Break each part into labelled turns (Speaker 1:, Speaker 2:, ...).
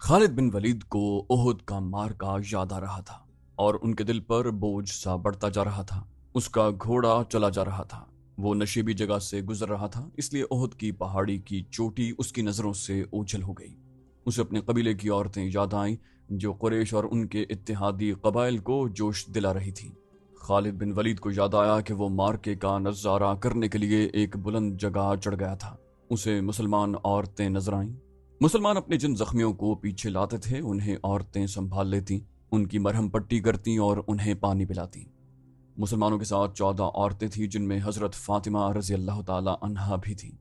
Speaker 1: خالد بن ولید کو احد کا معرکہ یاد آ رہا تھا اور ان کے دل پر بوجھ سا بڑھتا جا رہا تھا۔ اس کا گھوڑا چلا جا رہا تھا، وہ نشیبی جگہ سے گزر رہا تھا، اس لیے احد کی پہاڑی کی چوٹی اس کی نظروں سے اوجھل ہو گئی۔ اسے اپنے قبیلے کی عورتیں یاد آئیں جو قریش اور ان کے اتحادی قبائل کو جوش دلا رہی تھیں۔ خالد بن ولید کو یاد آیا کہ وہ معرکے کا نظارہ کرنے کے لیے ایک بلند جگہ چڑھ گیا تھا۔ اسے مسلمان عورتیں نظر آئیں۔ مسلمان اپنے جن زخمیوں کو پیچھے لاتے تھے انہیں عورتیں سنبھال لیتیں، ان کی مرہم پٹی کرتیں اور انہیں پانی پلاتیں۔ مسلمانوں کے ساتھ 14 عورتیں تھیں جن میں حضرت فاطمہ رضی اللہ تعالی عنہا بھی تھیں۔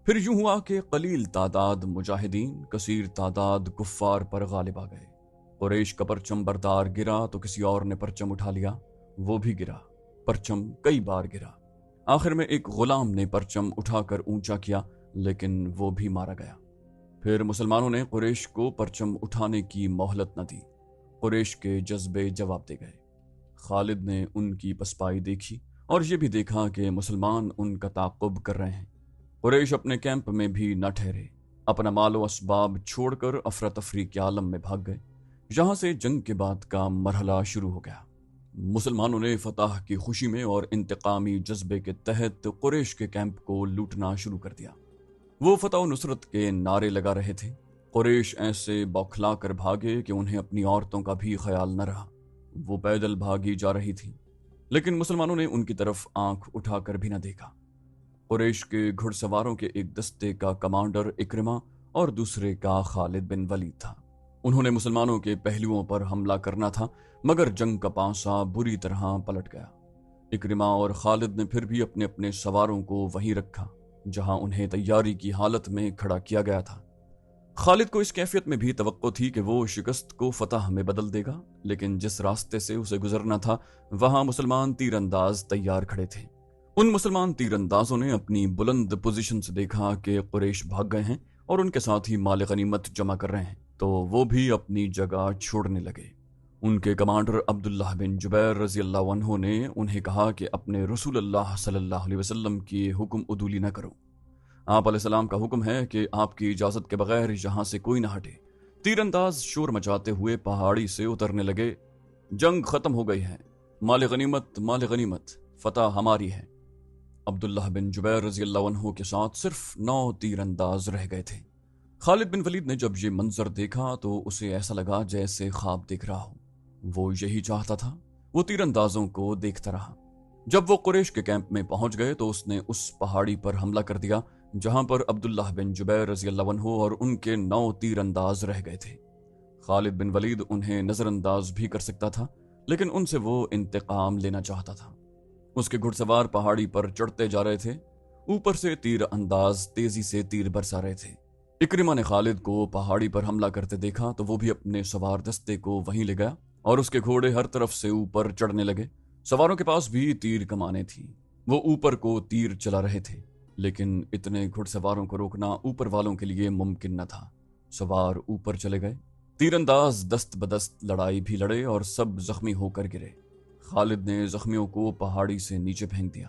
Speaker 1: پھر یوں ہوا کہ قلیل تعداد مجاہدین کثیر تعداد کفار پر غالب آ گئے۔ قریش کا پرچم بردار گرا تو کسی اور نے پرچم اٹھا لیا، وہ بھی گرا، پرچم کئی بار گرا۔ آخر میں ایک غلام نے پرچم اٹھا کر اونچا کیا لیکن وہ بھی مارا گیا۔ پھر مسلمانوں نے قریش کو پرچم اٹھانے کی مہلت نہ دی۔ قریش کے جذبے جواب دے گئے۔ خالد نے ان کی پسپائی دیکھی اور یہ بھی دیکھا کہ مسلمان ان کا تعاقب کر رہے ہیں۔ قریش اپنے کیمپ میں بھی نہ ٹھہرے، اپنا مال و اسباب چھوڑ کر افراتفری کے عالم میں بھاگ گئے۔ یہاں سے جنگ کے بعد کا مرحلہ شروع ہو گیا۔ مسلمانوں نے فتح کی خوشی میں اور انتقامی جذبے کے تحت قریش کے کیمپ کو لوٹنا شروع کر دیا۔ وہ فتح و نصرت کے نعرے لگا رہے تھے۔ قریش ایسے بوکھلا کر بھاگے کہ انہیں اپنی عورتوں کا بھی خیال نہ رہا۔ وہ پیدل بھاگی جا رہی تھی لیکن مسلمانوں نے ان کی طرف آنکھ اٹھا کر بھی نہ دیکھا۔ قریش کے گھڑ سواروں کے ایک دستے کا کمانڈر اکرمہ اور دوسرے کا خالد بن ولید تھا۔ انہوں نے مسلمانوں کے پہلوؤں پر حملہ کرنا تھا مگر جنگ کا پانسا بری طرح پلٹ گیا۔ اکرمہ اور خالد نے پھر بھی اپنے اپنے سواروں کو وہیں رکھا جہاں انہیں تیاری کی حالت میں کھڑا کیا گیا تھا۔ خالد کو اس کیفیت میں بھی توقع تھی کہ وہ شکست کو فتح میں بدل دے گا، لیکن جس راستے سے اسے گزرنا تھا وہاں مسلمان تیر انداز تیار کھڑے تھے۔ ان مسلمان تیر اندازوں نے اپنی بلند پوزیشن سے دیکھا کہ قریش بھاگ گئے ہیں اور ان کے ساتھ ہی مال غنیمت جمع کر رہے ہیں، تو وہ بھی اپنی جگہ چھوڑنے لگے۔ ان کے کمانڈر عبداللہ بن جبیر رضی اللہ عنہ نے انہیں کہا کہ اپنے رسول اللہ صلی اللہ علیہ وسلم کی حکم عدولی نہ کرو۔ آپ علیہ السلام کا حکم ہے کہ آپ کی اجازت کے بغیر یہاں سے کوئی نہ ہٹے۔ تیر انداز شور مچاتے ہوئے پہاڑی سے اترنے لگے۔ جنگ ختم ہو گئی ہے، مال غنیمت، فتح ہماری ہے۔ عبداللہ بن جبیر رضی اللہ عنہ کے ساتھ صرف 9 تیر انداز رہ گئے تھے۔ خالد بن ولید نے جب یہ منظر دیکھا تو اسے ایسا لگا جیسے خواب دیکھ رہا ہو۔ وہ یہی چاہتا تھا، وہ تیر اندازوں کو دیکھتا رہا۔ جب وہ قریش کے کیمپ میں پہنچ گئے تو اس نے اس پہاڑی پر حملہ کر دیا جہاں پر عبداللہ بن جبیر رضی اللہ عنہ اور ان کے 9 تیر انداز رہ گئے تھے۔ خالد بن ولید انہیں نظر انداز بھی کر سکتا تھا لیکن ان سے وہ انتقام لینا چاہتا تھا۔ اس کے گھڑ سوار پہاڑی پر چڑھتے جا رہے تھے، اوپر سے تیر انداز تیزی سے تیر برسا رہے تھے۔ اکرمہ نے خالد کو پہاڑی پر حملہ کرتے دیکھا تو وہ بھی اپنے سوار دستے کو وہیں لے گیا اور اس کے گھوڑے ہر طرف سے اوپر چڑھنے لگے۔ سواروں کے پاس بھی تیر کمانیں تھیں، وہ اوپر کو تیر چلا رہے تھے، لیکن اتنے گھڑ سواروں کو روکنا اوپر والوں کے لیے ممکن نہ تھا۔ سوار اوپر چلے گئے، تیر انداز دست بدست لڑائی بھی لڑے اور سب زخمی ہو کر گرے۔ خالد نے زخمیوں کو پہاڑی سے نیچے پھینک دیا۔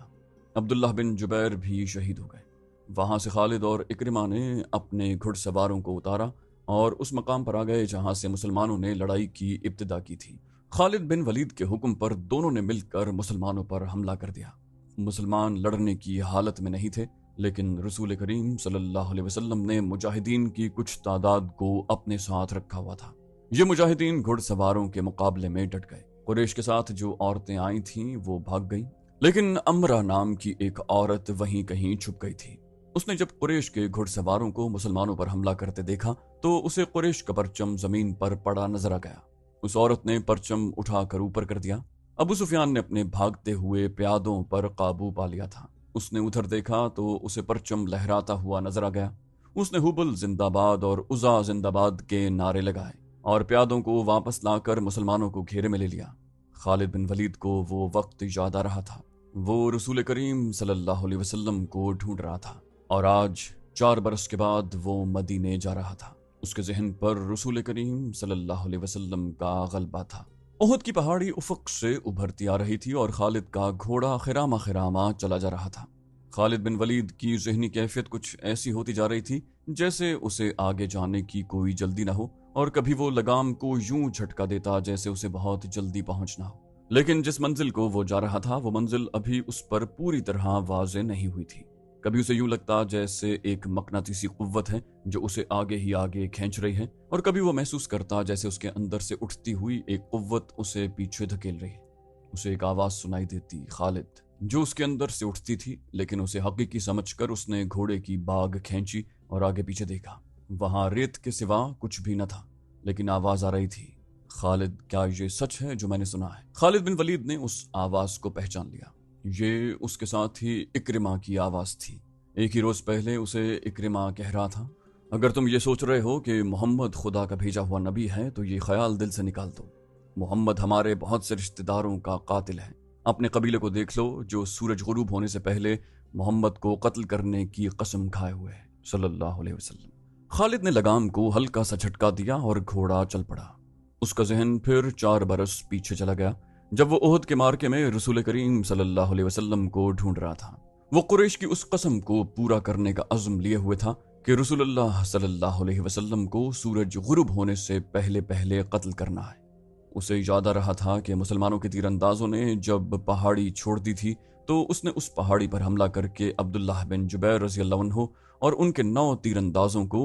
Speaker 1: عبداللہ بن جبیر بھی شہید ہو گئے۔ وہاں سے خالد اور اکرمہ نے اپنے گھڑ سواروں کو اتارا اور اس مقام پر آ گئے جہاں سے مسلمانوں نے لڑائی کی ابتدا کی تھی۔ خالد بن ولید کے حکم پر دونوں نے مل کر مسلمانوں پر حملہ کر دیا۔ مسلمان لڑنے کی حالت میں نہیں تھے لیکن رسول کریم صلی اللہ علیہ وسلم نے مجاہدین کی کچھ تعداد کو اپنے ساتھ رکھا ہوا تھا۔ یہ مجاہدین گھڑ سواروں کے مقابلے میں ڈٹ گئے۔ قریش کے ساتھ جو عورتیں آئی تھیں وہ بھاگ گئیں، لیکن امرہ نام کی ایک عورت وہیں کہیں چھپ گئی تھی۔ اس نے جب قریش کے گھڑ سواروں کو مسلمانوں پر حملہ کرتے دیکھا تو اسے قریش کا پرچم زمین پر پڑا نظر آ گیا۔ اس عورت نے پرچم اٹھا کر اوپر کر دیا۔ ابو سفیان نے اپنے بھاگتے ہوئے پیادوں پر قابو پا لیا تھا۔ اس نے ادھر دیکھا تو اسے پرچم لہراتا ہوا نظر آ گیا۔ اس نے حبل زندہ باد اور عزا زندہ باد کے نعرے لگائے اور پیادوں کو واپس لا کر مسلمانوں کو گھیرے میں لے لیا۔ خالد بن ولید کو وہ وقت یاد آ رہا تھا، وہ رسول کریم صلی اللہ علیہ وسلم کو ڈھونڈ رہا تھا اور آج 4 برس کے بعد وہ مدینے جا رہا تھا۔ اس کے ذہن پر رسول کریم صلی اللہ علیہ وسلم کا غلبہ تھا۔ احد کی پہاڑی افق سے ابھرتی آ رہی تھی اور خالد کا گھوڑا خرامہ خرامہ چلا جا رہا تھا۔ خالد بن ولید کی ذہنی کیفیت کچھ ایسی ہوتی جا رہی تھی जैसे उसे आगे जाने की कोई जल्दी ना हो, और कभी वो लगाम को यूं झटका देता जैसे उसे बहुत जल्दी पहुंचना हो। लेकिन जिस मंजिल को वो जा रहा था वो मंजिल अभी उस पर पूरी तरह वाज़ेह नहीं हुई थी। कभी उसे यूं लगता जैसे एक मकनातीसी कुव्वत है जो उसे आगे ही आगे खींच रही है, और कभी वो महसूस करता जैसे उसके अंदर से उठती हुई एक कुव्वत उसे पीछे धकेल रही है। उसे एक आवाज़ सुनाई देती, खालिद, जो उसके अंदर से उठती थी, लेकिन उसे हकीकी समझकर उसने घोड़े की बाग खींची और आगे पीछे देखा। वहां रेत के सिवा कुछ भी न था, लेकिन आवाज़ आ रही थी, खालिद, क्या ये सच है जो मैंने सुना है? खालिद बिन वलीद ने उस आवाज़ को पहचान लिया। ये उसके साथ ही इक्रिमा की आवाज़ थी। एक ही रोज़ पहले उसे इक्रिमा कह रहा था, अगर तुम ये सोच रहे हो कि मोहम्मद खुदा का भेजा हुआ नबी है तो ये ख्याल दिल से निकाल दो। मोहम्मद हमारे बहुत से रिश्तेदारों का कातिल है। अपने कबीले को देख लो जो सूरज गुरूब होने से पहले मोहम्मद को कत्ल करने की कसम खाए हुए है, सल्लल्लाहु अलैहि वसल्लम। खालिद ने लगाम को हल्का सा झटका दिया और घोड़ा चल पड़ा। उसका जहन फिर 4 बरस पीछे चला गया, जब वो ओहद के मार्के में रसूल करीम सल्लल्लाहु अलैहि वसल्लम को ढूंढ रहा था। वो कुरैश की उस कसम को पूरा करने का अज़्म लिए हुए था कि रसूलुल्लाह सल्लल्लाहु अलैहि वसल्लम को सूरज गुरूब होने से पहले पहले कत्ल करना है। उसे याद आ रहा था कि मुसलमानों के तीरंदाजों ने जब पहाड़ी छोड़ दी थी तो उसने उस पहाड़ी पर हमला करके अब्दुल्लाह बिन जुबैर रज़ी अल्लाह अन्हु और उनके 9 तीरंदाजों को,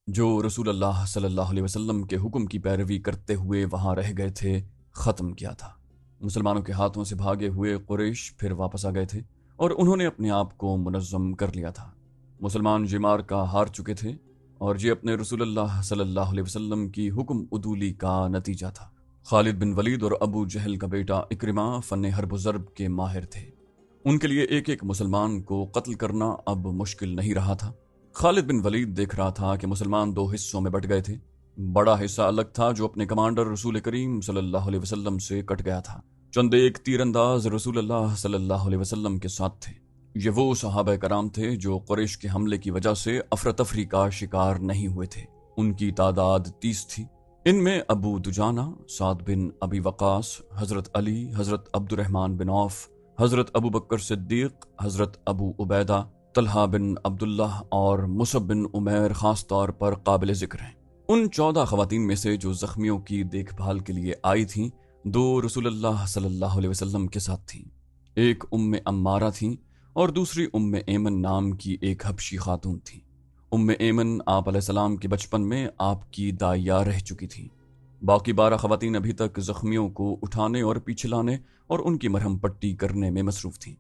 Speaker 1: जो रसूलुल्लाह सल्लल्लाहु अलैहि वसल्लम के हुक्म की पैरवी करते हुए वहां रह गए थे, ख़त्म किया था। मुसलमानों के हाथों से भागे हुए कुरैश फिर वापस आ गए थे और उन्होंने अपने आप को मुनज़्ज़म कर लिया था। मुसलमान ये मार्का हार चुके थे और ये अपने रसूलुल्लाह सल्लल्लाहु अलैहि वसल्लम की हुक्म उदूली का नतीजा था। खालिद बिन वलीद और अबू जहल का बेटा इक्रिमा फन हर्ब व ज़र्ब के माहिर थे। उनके लिए एक एक मुसलमान को कत्ल करना अब मुश्किल नहीं रहा था। खालिद बिन वलीद देख रहा था कि मुसलमान 2 हिस्सों में बट गए थे। बड़ा हिस्सा अलग था जो अपने कमांडर रसूल करीम सल्लल्लाहु अलैहि वसल्लम से कट गया था। चंद एक तीरंदाज रसूलुल्लाह सल्लल्लाहु अलैहि वसल्लम के साथ थे। ये वो सहाबा कराम थे जो कुरैश के हमले की वजह से अफरा-तफरी का शिकार नहीं हुए थे। उनकी तादाद 30 थी। इनमें अबू दुजाना, साद बिन अबी वकास, हज़रत अली, हज़रत अब्दुर्रहमान बिन औफ, हज़रत अबू बकर सिद्दीक, हज़रत अबू उबैदा, तलहा बिन अब्दुल्लाह और मुसब बिन उमैर खास तौर पर काबिल ज़िक्र हैं। उन 14 ख़वातीन में से जो ज़ख्मियों की देखभाल के लिए आई थीं, 2 रसूलुल्लाह सल्लल्लाहु अलैहि वसल्लम के साथ थीं। एक उम्मे अम्मारा थीं और दूसरी उम्मे एमन नाम की एक हबशी खातून थी। उम्मे एमन आप अलैहिस्सलाम के बचपन में आपकी दाइया रह चुकी थी। बाकी 12 ख़वातीन अभी तक ज़ख्मियों को उठाने और पीछे लाने और उनकी मरहम पट्टी करने में मसरूफ़ थीं।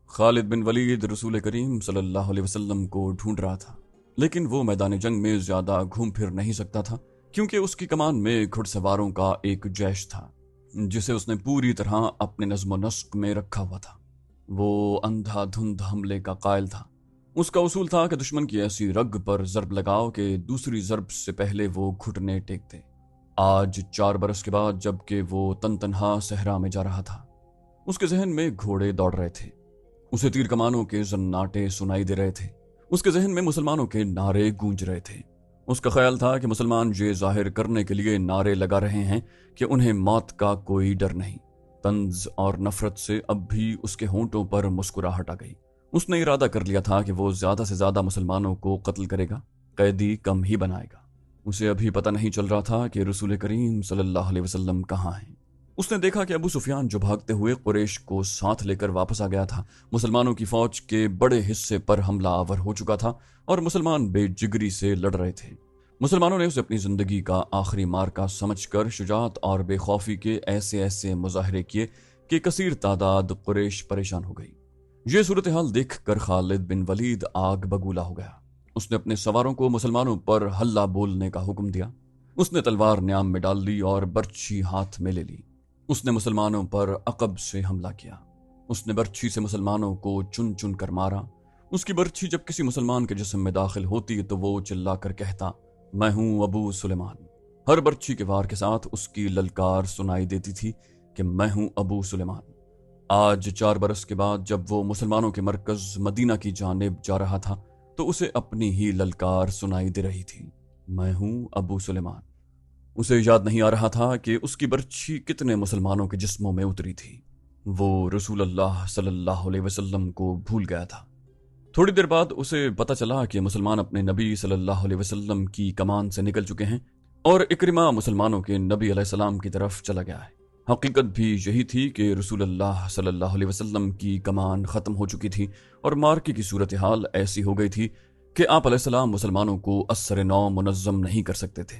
Speaker 1: खालिद बिन वलीद रसूल करीम सल्लल्लाहु अलैहि वसल्लम को ढूंढ रहा था, लेकिन वो मैदान जंग में ज़्यादा घूम फिर नहीं सकता था क्योंकि उसकी कमान में घुड़सवारों का एक जैश था जिसे उसने पूरी तरह अपने नज़्म नस्क में रखा हुआ था। वो अंधाधुंध हमले का कायल था। उसका उसूल था कि दुश्मन की ऐसी रग पर ज़रब लगाओ कि दूसरी ज़रब से पहले वो घुटने टेक दे। आज 4 बरस के बाद जबकि वो तनहा सहरा में जा रहा था, उसके जहन में घोड़े दौड़ रहे थे। उसे तीर कमानों के जन्नाटे सुनाई दे रहे थे। उसके जहन में मुसलमानों के नारे गूंज रहे थे। उसका ख्याल था कि मुसलमान ये जाहिर करने के लिए नारे लगा रहे हैं कि उन्हें मौत का कोई डर नहीं। तंज और नफरत से अब भी उसके होंठों पर मुस्कुराहट आ गई। उसने इरादा कर लिया था कि वो ज़्यादा से ज़्यादा मुसलमानों को कत्ल करेगा, कैदी कम ही बनाएगा। उसे अभी पता नहीं चल रहा था कि रसूल करीम सल्लल्लाहु अलैहि वसल्लम कहाँ हैं। उसने देखा कि अबू सुफियान जो भागते हुए कुरैश को साथ लेकर वापस आ गया था, मुसलमानों की फौज के बड़े हिस्से पर हमला आवर हो चुका था और मुसलमान बेजिगरी से लड़ रहे थे। मुसलमानों ने उसे अपनी जिंदगी का आखिरी मार्का समझकर शुजात और बेखौफी के ऐसे ऐसे मुजाहरे किए कि कसीर तादाद कुरैश परेशान हो गई। ये सूरत हाल देखकर खालिद बिन वलीद आग बगूला हो गया। उसने अपने सवारों को मुसलमानों पर हल्ला बोलने का हुक्म दिया। उसने तलवार न्याम में डाल ली और बर्छी हाथ में ले ली। उसने मुसलमानों पर अकब से हमला किया। उसने बर्छी से मुसलमानों को चुन चुन कर मारा। उसकी बर्छी जब किसी मुसलमान के जिस्म में दाखिल होती तो वो चिल्ला कर कहता, मैं हूं अबू सुलेमान। हर बर्छी के वार के साथ उसकी ललकार सुनाई देती थी कि मैं हूं अबू सुलेमान। आज 4 बरस के बाद जब वो मुसलमानों के मरकज मदीना की जानिब जा रहा था तो उसे अपनी ही ललकार सुनाई दे रही थी, मैं हूं अबू सुलेमान। उसे याद नहीं आ रहा था कि उसकी बर्छी कितने मुसलमानों के जिस्मों में उतरी थी। वो रसूलुल्लाह सल्लल्लाहु अलैहि वसल्लम को भूल गया था। थोड़ी देर बाद उसे पता चला कि मुसलमान अपने नबी सल्लल्लाहु अलैहि वसल्लम की कमान से निकल चुके हैं और इकरिमा मुसलमानों के नबी अलैहिस्सलाम की तरफ चला गया है। हकीकत भी यही थी कि रसूलुल्लाह सल्लल्लाहु अलैहि वसल्लम की कमान ख़त्म हो चुकी थी और मार्के की सूरत हाल ऐसी हो गई थी कि आप अलैहिस्सलाम मुसलमानों को असर नौ मुनज़्ज़म नहीं कर सकते थे।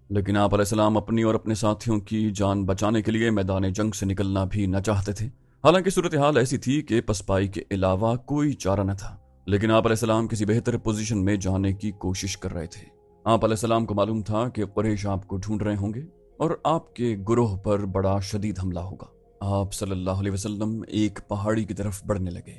Speaker 1: लेकिन आप अलैहिस्सलाम अपनी और अपने साथियों की जान बचाने के लिए मैदान जंग से निकलना भी न चाहते थे। हालांकि सूरत हाल ऐसी थी कि पसपाई के अलावा कोई चारा न था, लेकिन आप अलैहिस्सलाम किसी बेहतर पोजीशन में जाने की कोशिश कर रहे थे। आप अलैहिस्सलाम को मालूम था कि कुरैश आपको ढूंढ रहे होंगे और आपके गुरोह पर बड़ा शदीद हमला होगा। आप सल्लल्लाहु अलैहि वसल्लम एक पहाड़ी की तरफ बढ़ने लगे।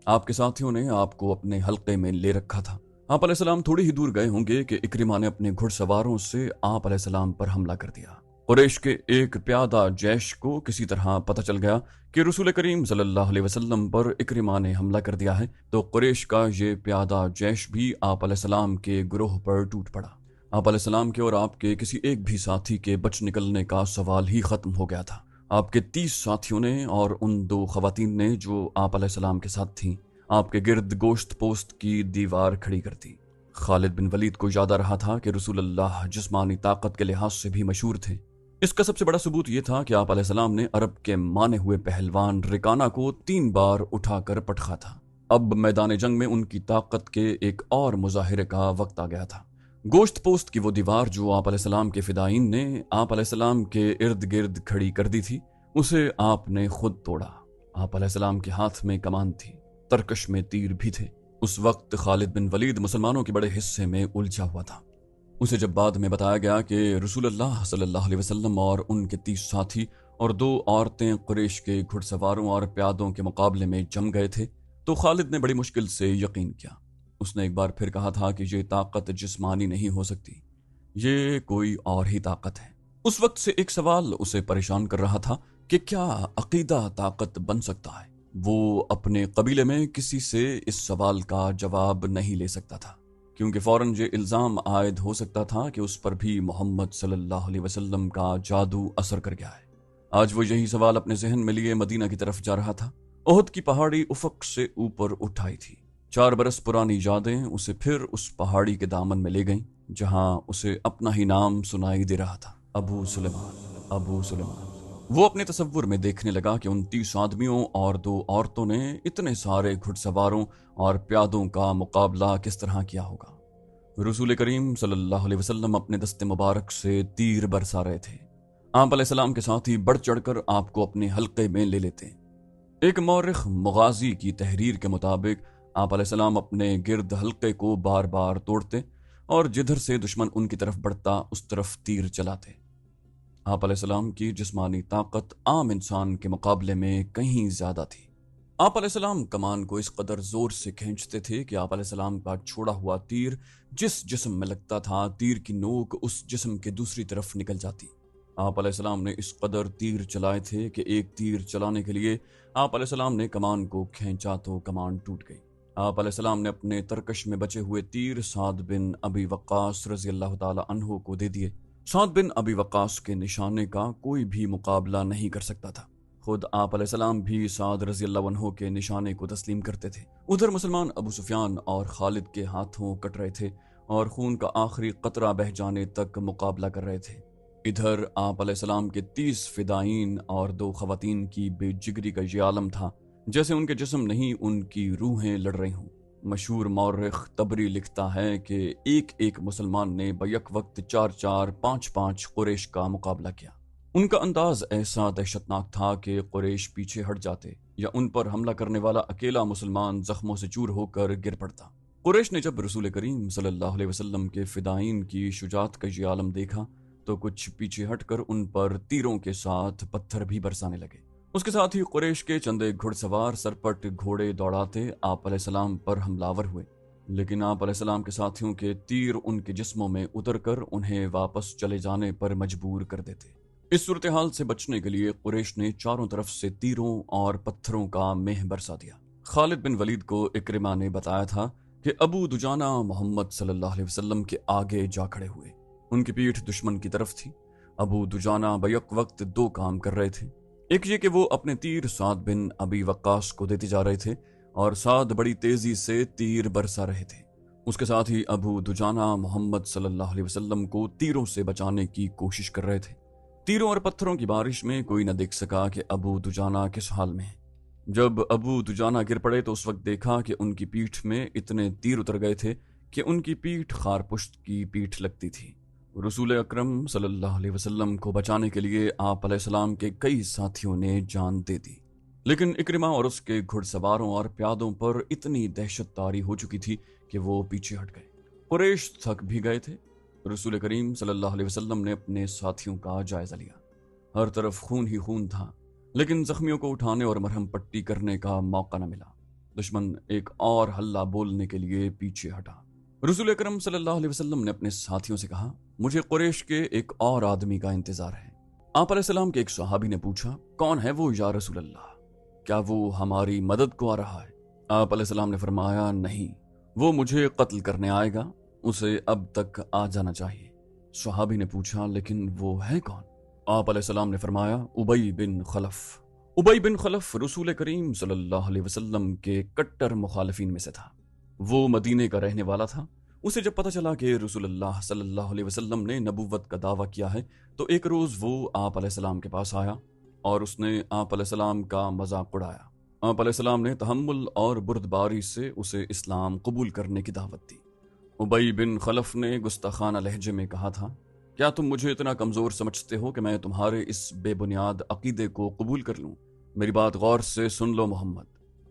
Speaker 1: आपके साथियों ने आपको अपने हल्के में ले रखा था। आप अलैहिस्सलाम थोड़ी ही दूर गए होंगे कि इकरिमा ने अपने घुड़सवारों से आप अलैहिस्सलाम पर हमला कर दिया। कुरैश के एक प्यादा जैश को किसी तरह पता चल गया कि रसूल करीम सल्लल्लाहु अलैहि वसल्लम पर इकरिमा ने हमला कर दिया है, तो कुरैश का ये प्यादा जैश भी आप अलैहिस्सलाम के गुरोह पर टूट पड़ा। आप अलैहिस्सलाम के और आपके किसी एक भी साथी के बच निकलने का सवाल ही खत्म हो गया था। आपके 30 साथियों ने और उन 2 खवातीन ने जो आप अलैहिस्सलाम के साथ थीं, आपके गिर्द गोश्त पोस्त की दीवार खड़ी कर दी। खालिद बिन वलीद को याद आ रहा था कि रसूलुल्लाह जिस्मानी ताकत के लिहाज से भी मशहूर थे। इसका सबसे बड़ा सबूत यह था कि आप अलैहिस्सलाम ने अरब के माने हुए पहलवान रिकाना को 3 बार उठाकर पटखा था। अब मैदान जंग में उनकी ताकत के एक और मुजाहिरे का वक्त आ गया था। गोश्त पोस्त की वो दीवार जो आप अलैहिस्सलाम के फिदाइन ने आप अलैहिस्सलाम के इर्द गिर्द खड़ी कर दी थी, उसे आपने खुद तोड़ा। आप अलैहिस्सलाम के हाथ में कमान थी, तरकश में तीर भी थे। उस वक्त खालिद बिन वलीद मुसलमानों के बड़े हिस्से में उलझा हुआ था। उसे जब बाद में बताया गया कि रसूलुल्लाह सल्लल्लाहु अलैहि वसल्लम और उनके 30 साथी और 2 औरतें कुरैश के घुड़सवारों और प्यादों के मुकाबले में जम गए थे, तो खालिद ने बड़ी मुश्किल से यकीन किया। उसने एक बार फिर कहा था कि ये ताकत जिस्मानी नहीं हो सकती, ये कोई और ही ताकत है। उस वक्त से एक सवाल उसे परेशान कर रहा था कि क्या अकीदा ताकत बन सकता है। वो अपने कबीले में किसी से इस सवाल का जवाब नहीं ले सकता था, क्योंकि फौरन ये इल्ज़ाम आयद हो सकता था कि उस पर भी मोहम्मद सल्लल्लाहु अलैहि वसल्लम का जादू असर कर गया है। आज वो यही सवाल अपने जहन में लिए मदीना की तरफ जा रहा था। ओहद की पहाड़ी उफक से ऊपर उठाई थी। 4 बरस पुरानी यादें उसे फिर उस पहाड़ी के दामन में ले गईं, जहां उसे अपना ही नाम सुनाई दे रहा था, अबू सुलेमान, अबू सुलेमान। वो अपने तसव्वुर में देखने लगा कि उन 30 आदमियों और 2 औरतों ने इतने सारे घुड़सवारों और प्यादों का मुकाबला किस तरह किया होगा। रसूल करीम सल्लल्लाहु अलैहि वसल्लम अपने दस्ते मुबारक से तीर बरसा रहे थे। आप अलैहिस्सलाम के साथ ही बढ़ चढ़कर आपको अपने हल्के में ले लेते। एक मौरिख मुगाजी की तहरीर के मुताबिक आप अलैहिस्सलाम अपने गिर्द हल्के को बार बार तोड़ते और जिधर से दुश्मन उनकी तरफ बढ़ता उस तरफ तीर चलाते। आप अलैहिस्सलाम की जिस्मानी ताकत आम इंसान के मुकाबले में कहीं ज्यादा थी। आप अलैहिस्सलाम कमान को इस कदर जोर से खींचते थे कि आप अलैहिस्सलाम का छोड़ा हुआ तीर जिस जिस्म में लगता था, तीर की नोक उस जिस्म के दूसरी तरफ निकल जाती। आप अलैहिस्सलाम ने इस कदर तीर चलाए थे कि एक तीर चलाने के लिए आप अलैहिस्सलाम ने कमान को खींचा तो कमान टूट गई। आप अलैहिस्सलाम ने अपने तरकश में बचे हुए तीर साद बिन अबी वक्कास रज़ी अल्लाह ताला अन्हु को दे दिए। साद बिन अबी वक्कास के निशाने का कोई भी मुकाबला नहीं कर सकता था। खुद आप अलैहिस्सलाम भी साद रज़ी अल्लाह अन्हु के निशाने को तस्लीम करते थे। उधर मुसलमान अबू सुफियान और खालिद के हाथों कट रहे थे और खून का आखिरी कतरा बह जाने तक मुकाबला कर रहे थे। इधर आप अलैहिस्सलाम के 30 फिदाइन और 2 खवातीन की बेजिगरी का ये आलम था जैसे उनके जिस्म नहीं उनकी रूहें लड़ रही हों। मशहूर मौरिख तबरी लिखता है कि एक एक मुसलमान ने बैक वक्त 4-4, 5-5 कुरैश का मुकाबला किया। उनका अंदाज ऐसा दहशतनाक था कि कुरैश पीछे हट जाते या उन पर हमला करने वाला अकेला मुसलमान जख्मों से चूर होकर गिर पड़ता। कुरैश ने जब रसूल करीम सल्लल्लाहु अलैहि वसल्लम के फिदाइन की शुजात का ये आलम देखा तो कुछ पीछे हटकर उन पर तीरों के साथ पत्थर भी बरसाने लगे। उसके साथ ही कुरैश के चंदे घुड़सवार सरपट घोड़े दौड़ाते आप अलैहिस्सलाम पर हमलावर हुए, लेकिन आप अलैहिस्सलाम के साथियों के तीर उनके जिस्मों में उतरकर उन्हें वापस चले जाने पर मजबूर कर देते। इस सूरत हाल से बचने के लिए कुरैश ने चारों तरफ से तीरों और पत्थरों का मेह बरसा दिया। खालिद बिन वलीद को इकरिमा ने बताया था कि अबू दुजाना मोहम्मद सल्लल्लाहु अलैहि वसल्लम के आगे जा खड़े हुए। उनकी पीठ दुश्मन की तरफ थी। अबू दुजाना बैक वक्त 2 काम कर रहे थे। एक ये कि वो अपने तीर साद बिन अबी वक्कास को देते जा रहे थे और साथ बड़ी तेजी से तीर बरसा रहे थे। उसके साथ ही अबू दुजाना मोहम्मद सल्लल्लाहु अलैहि वसल्लम को तीरों से बचाने की कोशिश कर रहे थे। तीरों और पत्थरों की बारिश में कोई न देख सका कि अबू दुजाना किस हाल में है। जब अबू दुजाना गिर पड़े तो उस वक्त देखा कि उनकी पीठ में इतने तीर उतर गए थे कि उनकी पीठ खारपुश्त की पीठ लगती थी। रसूल अकरम सल्लल्लाहु अलैहि वसल्लम को बचाने के लिए आप अलैहिस्सलाम के कई साथियों ने जान दे दी, लेकिन इकरिमा और उसके घुड़सवारों और प्यादों पर इतनी दहशत तारी हो चुकी थी कि वो पीछे हट गए। कुरैश थक भी गए थे। रसूल करीम सल्लल्लाहु अलैहि वसल्लम ने अपने साथियों का जायजा लिया। हर तरफ खून ही खून था, लेकिन जख्मियों को उठाने और मरहम पट्टी करने का मौका न मिला। दुश्मन एक और हल्ला बोलने के लिए पीछे हटा। रसूल अकरम सल्लल्लाहु अलैहि वसल्लम ने अपने साथियों से कहा, मुझे कुरैश के एक और आदमी का इंतजार है। आप अलैहिस्सलाम के एक सहाबी ने पूछा, कौन है वो या रसूल अल्लाह? क्या वो हमारी मदद को आ रहा है? आप अलैहिस्सलाम ने फरमाया, नहीं, वो मुझे कत्ल करने आएगा, उसे अब तक आ जाना चाहिए। सहाबी ने पूछा, लेकिन वो है कौन? आप अलैहिस्सलाम ने फरमाया, उबई बिन खलफ। उबई बिन खलफ रसूल करीम सल्लल्लाहु अलैहि वसल्लम के कट्टर मुखालिफिन में से था। वो मदीने का रहने वाला था। उसे जब पता चला कि रसूलुल्लाह सल्लल्लाहु अलैहि वसल्लम ने नबुव्वत का दावा किया है, तो एक रोज़ वो आप अलैहिस्सलाम के पास आया और उसने आप अलैहिस्सलाम का मजाक उड़ाया। आप अलैहिस्सलाम ने तहम्मुल और बुर्दबारी से उसे इस्लाम कबूल करने की दावत दी। उबई बिन खलफ ने गुस्ताखाना लहजे में कहा था, क्या तुम मुझे इतना कमज़ोर समझते हो कि मैं तुम्हारे इस बेबुनियाद अकीदे को कबूल कर लूँ? मेरी बात गौर से सुन लो मोहम्मद,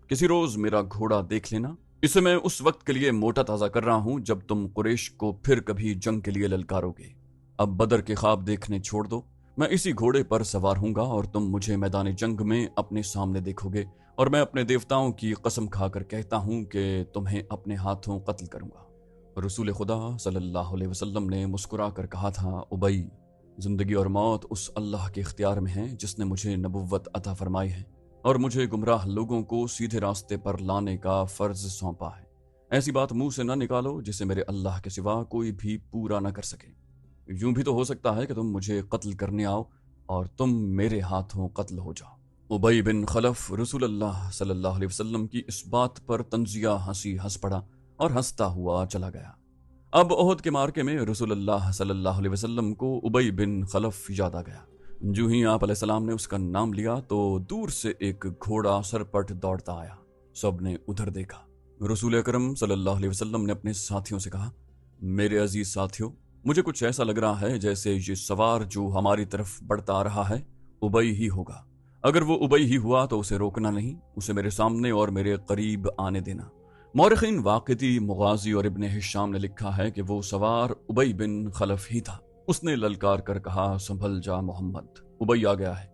Speaker 1: किसी रोज़ मेरा घोड़ा देख लेना। इसे मैं उस वक्त के लिए मोटा ताज़ा कर रहा हूँ जब तुम कुरैश को फिर कभी जंग के लिए ललकारोगे। अब बदर के ख्वाब देखने छोड़ दो। मैं इसी घोड़े पर सवार हूँगा और तुम मुझे मैदान जंग में अपने सामने देखोगे, और मैं अपने देवताओं की कसम खाकर कहता हूँ कि तुम्हें अपने हाथों कत्ल करूँगा। रसूल खुदा सल्लल्लाहु अलैहि वसल्लम ने मुस्कुरा कर कहा था, उबई, जिंदगी और मौत उस अल्लाह के इख्तियार में है जिसने मुझे नबुव्वत अता फरमाई है और मुझे गुमराह लोगों को सीधे रास्ते पर लाने का फर्ज सौंपा है। ऐसी बात मुंह से न निकालो जिसे मेरे अल्लाह के सिवा कोई भी पूरा न कर सके। यूं भी तो हो सकता है कि तुम मुझे कत्ल करने आओ और तुम मेरे हाथों कत्ल हो जाओ। उबई बिन खलफ रसूलुल्लाह सल्लल्लाहु अलैहि वसल्लम की इस बात पर तंजिया हंसी हंस पड़ा और हंसता हुआ चला गया। अब ओहद के मार्के में रसूलुल्लाह सल्लल्लाहु अलैहि वसल्लम को उबई बिन खलफ याद आ गया। जो ही आप अलैहिस्सलाम ने उसका नाम लिया तो दूर से एक घोड़ा सरपट दौड़ता आया। सब ने उधर देखा। रसूल अकरम सल्लल्लाहु अलैहि वसल्लम ने अपने साथियों से कहा, मेरे अजीज साथियों, मुझे कुछ ऐसा लग रहा है जैसे ये सवार जो हमारी तरफ बढ़ता आ रहा है उबई ही होगा। अगर वो उबई ही हुआ तो उसे रोकना नहीं, उसे मेरे सामने और मेरे करीब आने देना। मौरखीन वाक़िदी, मुगाजी और इब्ने हिशाम ने लिखा है कि वो सवार उबई बिन खलफ ही था। उसने ललकार कर कहा, संभल जा मोहम्मद, उबई आ गया है।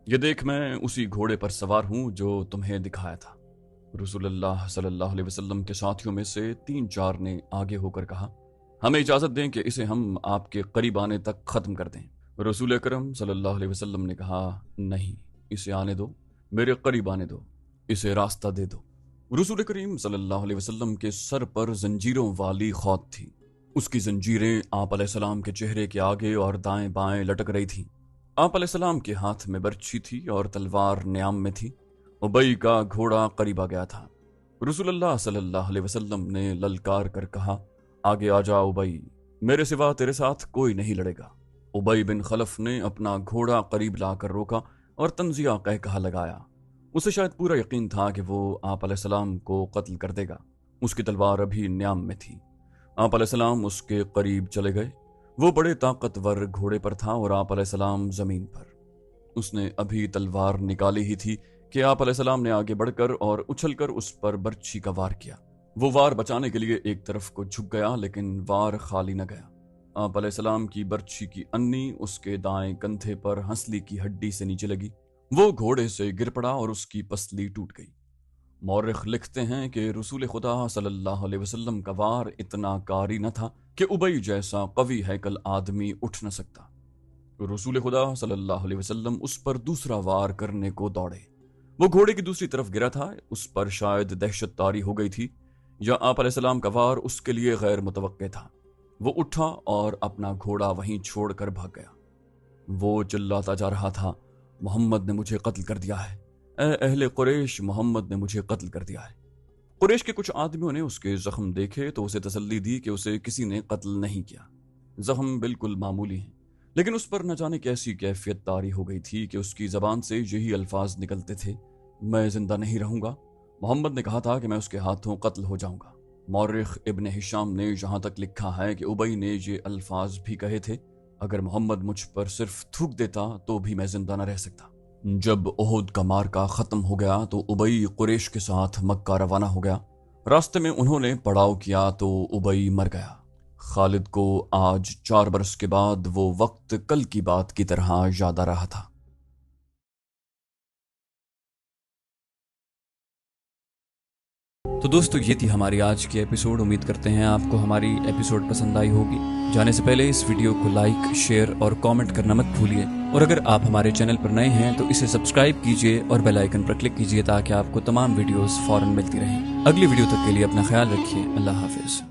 Speaker 1: ये देख, मैं उसी घोड़े पर सवार हूं जो तुम्हें दिखाया था। रसूलुल्लाह सल्लल्लाहु अलैहि वसल्लम के साथियों में से 3-4 ने आगे होकर कहा, हमें इजाजत दें कि इसे हम आपके करीब आने तक खत्म कर दें। रसूल अकरम सल्लल्लाहु अलैहि वसल्लम ने कहा, नहीं, इसे आने दो, मेरे करीब आने दो, इसे रास्ता दे दो। रसूल करीम सल्लल्लाहु अलैहि वसल्लम के सर पर जंजीरों वाली खौत थी। उसकी जंजीरें आप अलैहिस्सलाम के चेहरे के आगे और दाएं बाएं लटक रही थीं। आप अलैहिस्सलाम के हाथ में बर्छी थी और तलवार न्याम में थी। उबई का घोड़ा करीब आ गया था। रसूलुल्लाह सल्लल्लाहु अलैहि वसल्लम ने ललकार कर कहा, आगे आ जा उबई, मेरे सिवा तेरे साथ कोई नहीं लड़ेगा। उबई बिन खलफ ने अपना घोड़ा करीब लाकर रोका और तंजिया कह कहा लगाया। उसे शायद पूरा यकीन था कि वो आप अलैहिस्सलाम को कत्ल कर देगा। उसकी तलवार अभी न्याम में थी। आप अलैहिस्सलाम उसके करीब चले गए। वो बड़े ताकतवर घोड़े पर था और आप अलैहिस्सलाम जमीन पर। उसने अभी तलवार निकाली ही थी कि आप अलैहिस्सलाम ने आगे बढ़कर और उछलकर उस पर बर्छी का वार किया। वो वार बचाने के लिए एक तरफ को झुक गया, लेकिन वार खाली न गया। आप अलैहिस्सलाम की बर्छी की अन्नी उसके दाएं कंधे पर हंसली की हड्डी से नीचे लगी। वो घोड़े से गिर पड़ा और उसकी पसली टूट गई। मौरख लिखते हैं कि रसूल खुदा सल्लल्लाहु अलैहि वसल्लम का वार इतना कारी न था कि उबई जैसा कवी हैकल आदमी उठ न सकता। रसूल खुदा सल्लल्लाहु अलैहि वसल्लम उस पर दूसरा वार करने को दौड़े। वो घोड़े की दूसरी तरफ गिरा था। उस पर शायद दहशत तारी हो गई थी या आप अलैहिस्सलाम का वार उसके लिए गैर मुतवक्के था। वो उठा और अपना घोड़ा वहीं छोड़कर भाग गया। वो चिल्लाता जा रहा था, मोहम्मद ने मुझे कत्ल कर दिया है, ए अहले कुरैश, मोहम्मद ने मुझे कत्ल कर दिया है। कुरैश के कुछ आदमियों ने उसके जख्म देखे तो उसे तसल्ली दी कि उसे किसी ने कत्ल नहीं किया, जख्म बिल्कुल मामूली हैं। लेकिन उस पर न जाने कैसी कैफियत तारी हो गई थी कि उसकी जबान से यही अल्फाज निकलते थे, मैं जिंदा नहीं रहूंगा। मोहम्मद ने कहा था कि मैं उसके हाथों कत्ल हो जाऊंगा। मौरिख इब्न हिशाम ने यहाँ तक लिखा है कि उबई ने ये अल्फाज भी कहे थे, अगर मोहम्मद मुझ पर सिर्फ थूक देता तो भी मैं जिंदा न रह सकता। जब ओहद का मार्का खत्म हो गया तो उबई कुरैश के साथ मक्का रवाना हो गया। रास्ते में उन्होंने पड़ाव किया तो उबई मर गया। खालिद को आज 4 बरस के बाद वो वक्त कल की बात की तरह याद आ रहा था। तो दोस्तों, ये थी हमारी आज की एपिसोड। उम्मीद करते हैं आपको हमारी एपिसोड पसंद आई होगी। जाने से पहले इस वीडियो को लाइक, शेयर और कमेंट करना मत भूलिए। और अगर आप हमारे चैनल पर नए हैं तो इसे सब्सक्राइब कीजिए और बेल आइकन पर क्लिक कीजिए ताकि आपको तमाम वीडियोस फौरन मिलती रहें। अगली वीडियो तक के लिए अपना ख्याल रखिए। अल्लाह हाफिज।